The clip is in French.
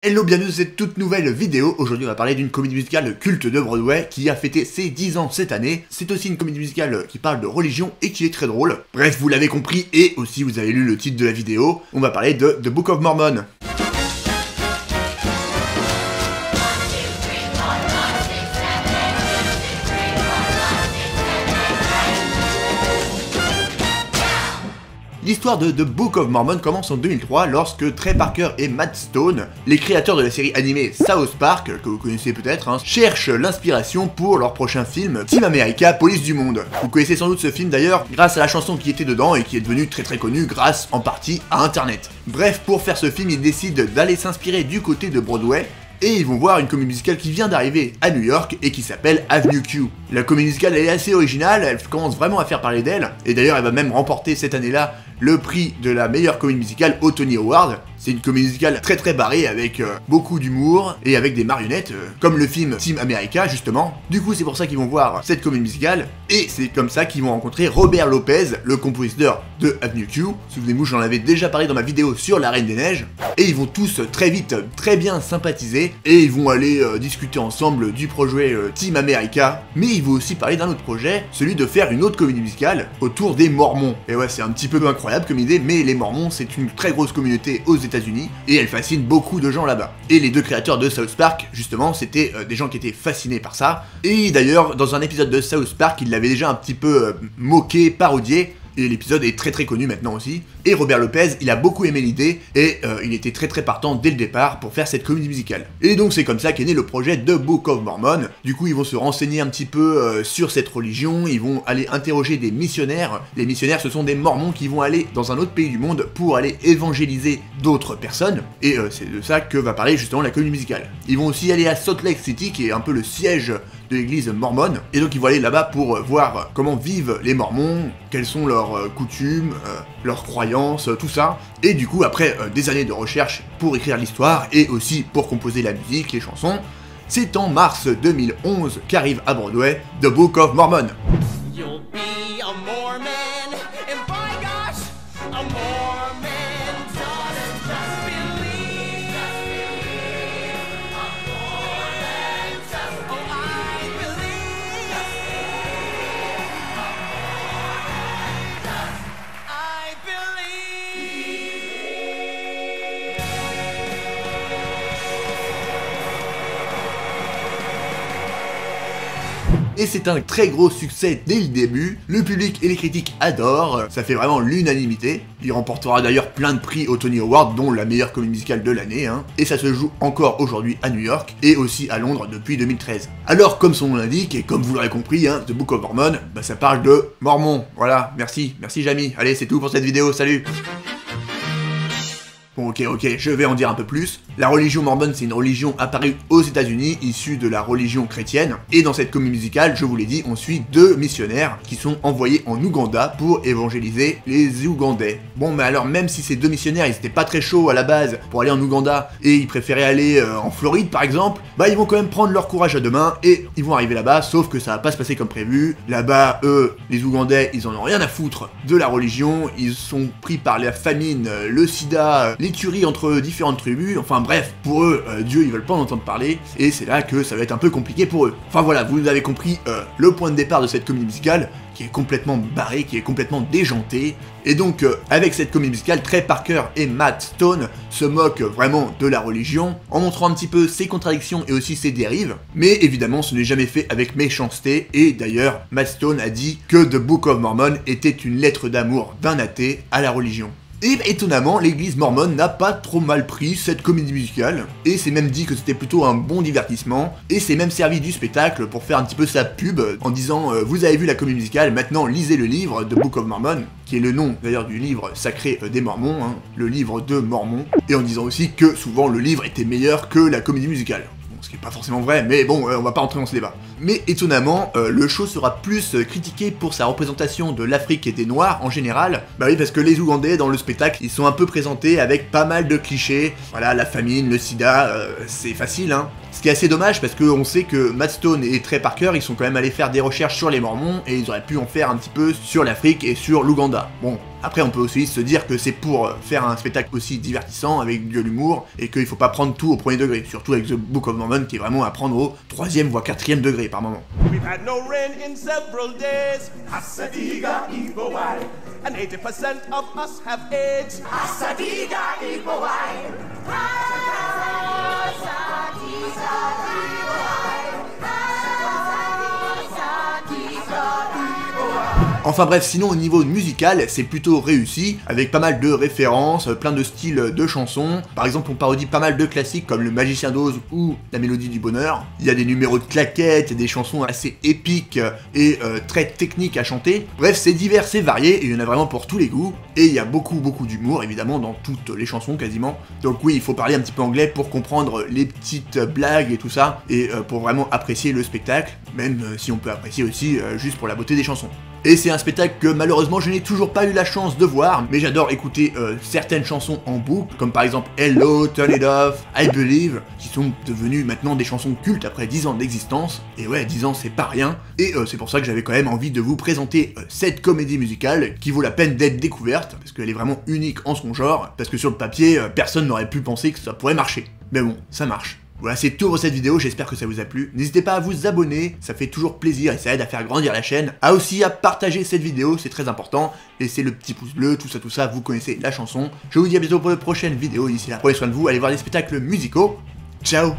Hello, bienvenue dans cette toute nouvelle vidéo. Aujourd'hui on va parler d'une comédie musicale culte de Broadway qui a fêté ses 10 ans cette année. C'est aussi une comédie musicale qui parle de religion et qui est très drôle. Bref, vous l'avez compris et aussi vous avez lu le titre de la vidéo. On va parler de The Book of Mormon. L'histoire de The Book of Mormon commence en 2003 lorsque Trey Parker et Matt Stone, les créateurs de la série animée South Park, que vous connaissez peut-être, cherchent l'inspiration pour leur prochain film Team America, Police du Monde. Vous connaissez sans doute ce film d'ailleurs grâce à la chanson qui était dedans et qui est devenue très connue grâce en partie à internet. Bref, pour faire ce film, ils décident d'aller s'inspirer du côté de Broadway, et ils vont voir une comédie musicale qui vient d'arriver à New York et qui s'appelle Avenue Q. La comédie musicale elle est assez originale, elle commence vraiment à faire parler d'elle, et d'ailleurs elle va même remporter cette année-là le prix de la meilleure comédie musicale au Tony Award. C'est une comédie musicale très barrée avec beaucoup d'humour et avec des marionnettes, comme le film Team America justement. Du coup c'est pour ça qu'ils vont voir cette comédie musicale, et c'est comme ça qu'ils vont rencontrer Robert Lopez, le compositeur de Avenue Q. Souvenez-vous, j'en avais déjà parlé dans ma vidéo sur La Reine des Neiges. Et ils vont tous très vite, très bien sympathiser, et ils vont aller discuter ensemble du projet Team America. Mais ils vont aussi parler d'un autre projet, celui de faire une autre comédie musicale autour des Mormons. Et ouais, c'est un petit peu incroyable comme idée, mais les Mormons c'est une très grosse communauté aux États-Unis et elle fascine beaucoup de gens là-bas. Et les deux créateurs de South Park, justement, c'était des gens qui étaient fascinés par ça. Et d'ailleurs, dans un épisode de South Park, ils l'avaient déjà un petit peu moqué, parodié. Et l'épisode est très connu maintenant aussi. Et Robert Lopez, il a beaucoup aimé l'idée et il était très partant dès le départ pour faire cette comédie musicale. Et donc c'est comme ça qu'est né le projet The Book of Mormon. Du coup ils vont se renseigner un petit peu sur cette religion, ils vont aller interroger des missionnaires. Les missionnaires ce sont des mormons qui vont aller dans un autre pays du monde pour aller évangéliser d'autres personnes. Et c'est de ça que va parler justement la comédie musicale. Ils vont aussi aller à Salt Lake City qui est un peu le siège de l'église mormone. Et donc ils vont aller là-bas pour voir comment vivent les mormons, quelles sont leurs coutumes, leurs croyances, tout ça. Et du coup, après des années de recherche pour écrire l'histoire et aussi pour composer la musique, les chansons, c'est en mars 2011 qu'arrive à Broadway The Book of Mormon. You'll be a Mormon, and by gosh, a Mormon doesn't just believe. A Mormon just oh, I believe. I believe. Et c'est un très gros succès dès le début, le public et les critiques adorent, ça fait vraiment l'unanimité. Il remportera d'ailleurs plein de prix au Tony Award, dont la meilleure comédie musicale de l'année, et ça se joue encore aujourd'hui à New York, et aussi à Londres depuis 2013. Alors comme son nom l'indique, et comme vous l'aurez compris, The Book of Mormon, ça parle de Mormons, voilà, merci Jamy, allez c'est tout pour cette vidéo, salut. Bon ok, je vais en dire un peu plus. La religion mormone c'est une religion apparue aux États-Unis, issue de la religion chrétienne, et dans cette comédie musicale, je vous l'ai dit, on suit deux missionnaires qui sont envoyés en Ouganda pour évangéliser les Ougandais. Bon mais alors même si ces deux missionnaires ils étaient pas très chauds à la base pour aller en Ouganda, et ils préféraient aller en Floride par exemple, bah ils vont quand même prendre leur courage à deux mains, et ils vont arriver là-bas, sauf que ça va pas se passer comme prévu. Là-bas, eux, les Ougandais, ils en ont rien à foutre de la religion, ils sont pris par la famine, le sida, les tueries entre différentes tribus, enfin bref, pour eux, Dieu ils veulent pas en entendre parler, et c'est là que ça va être un peu compliqué pour eux. Enfin voilà, vous avez compris le point de départ de cette comédie musicale, qui est complètement barré, qui est complètement déjanté, et donc avec cette comédie musicale, Trey Parker et Matt Stone se moquent vraiment de la religion, en montrant un petit peu ses contradictions et aussi ses dérives, mais évidemment ce n'est jamais fait avec méchanceté, et d'ailleurs Matt Stone a dit que The Book of Mormon était une lettre d'amour d'un athée à la religion. Et étonnamment, l'église mormone n'a pas trop mal pris cette comédie musicale, et s'est même dit que c'était plutôt un bon divertissement, et s'est même servi du spectacle pour faire un petit peu sa pub, en disant vous avez vu la comédie musicale, maintenant lisez le livre The Book of Mormon, qui est le nom d'ailleurs du livre sacré des Mormons, le livre de Mormon, et en disant aussi que souvent le livre était meilleur que la comédie musicale. Ce qui est pas forcément vrai, mais bon, on va pas rentrer dans ce débat. Mais étonnamment, le show sera plus critiqué pour sa représentation de l'Afrique et des Noirs en général. Bah oui, parce que les Ougandais dans le spectacle, ils sont un peu présentés avec pas mal de clichés. Voilà, la famine, le sida, c'est facile, Ce qui est assez dommage parce qu'on sait que Matt Stone et Trey Parker, ils sont quand même allés faire des recherches sur les Mormons et ils auraient pu en faire un petit peu sur l'Afrique et sur l'Ouganda. Bon, Après on peut aussi se dire que c'est pour faire un spectacle aussi divertissant avec de l'humour et qu'il faut pas prendre tout au premier degré, surtout avec The Book of Mormon qui est vraiment à prendre au 3e voire 4e degré par moment. We've had no rain in several days. Hasadiga Igbo-wai. And 80% of us have AIDS. Hasadiga Igbo-wai. Enfin bref, sinon au niveau musical, c'est plutôt réussi, avec pas mal de références, plein de styles de chansons. Par exemple, on parodie pas mal de classiques comme Le Magicien d'Oz ou La Mélodie du Bonheur. Il y a des numéros de claquettes, il y a des chansons assez épiques et très techniques à chanter. Bref, c'est divers, c'est varié, et il y en a vraiment pour tous les goûts. Et il y a beaucoup d'humour, évidemment, dans toutes les chansons quasiment. Donc oui, il faut parler un petit peu anglais pour comprendre les petites blagues et tout ça, et pour vraiment apprécier le spectacle, même si on peut apprécier aussi juste pour la beauté des chansons. Et c'est un spectacle que malheureusement je n'ai toujours pas eu la chance de voir, mais j'adore écouter certaines chansons en boucle, comme par exemple Hello, Turn It Off, I Believe, qui sont devenues maintenant des chansons cultes après 10 ans d'existence, et ouais, 10 ans c'est pas rien, et c'est pour ça que j'avais quand même envie de vous présenter cette comédie musicale, qui vaut la peine d'être découverte, parce qu'elle est vraiment unique en son genre, parce que sur le papier, personne n'aurait pu penser que ça pourrait marcher. Mais bon, ça marche. Voilà, c'est tout pour cette vidéo, j'espère que ça vous a plu. N'hésitez pas à vous abonner, ça fait toujours plaisir et ça aide à faire grandir la chaîne. Aussi à partager cette vidéo, c'est très important. Laissez le petit pouce bleu, tout ça, vous connaissez la chanson. Je vous dis à bientôt pour de prochaines vidéos. D'ici là, prenez soin de vous, allez voir des spectacles musicaux. Ciao!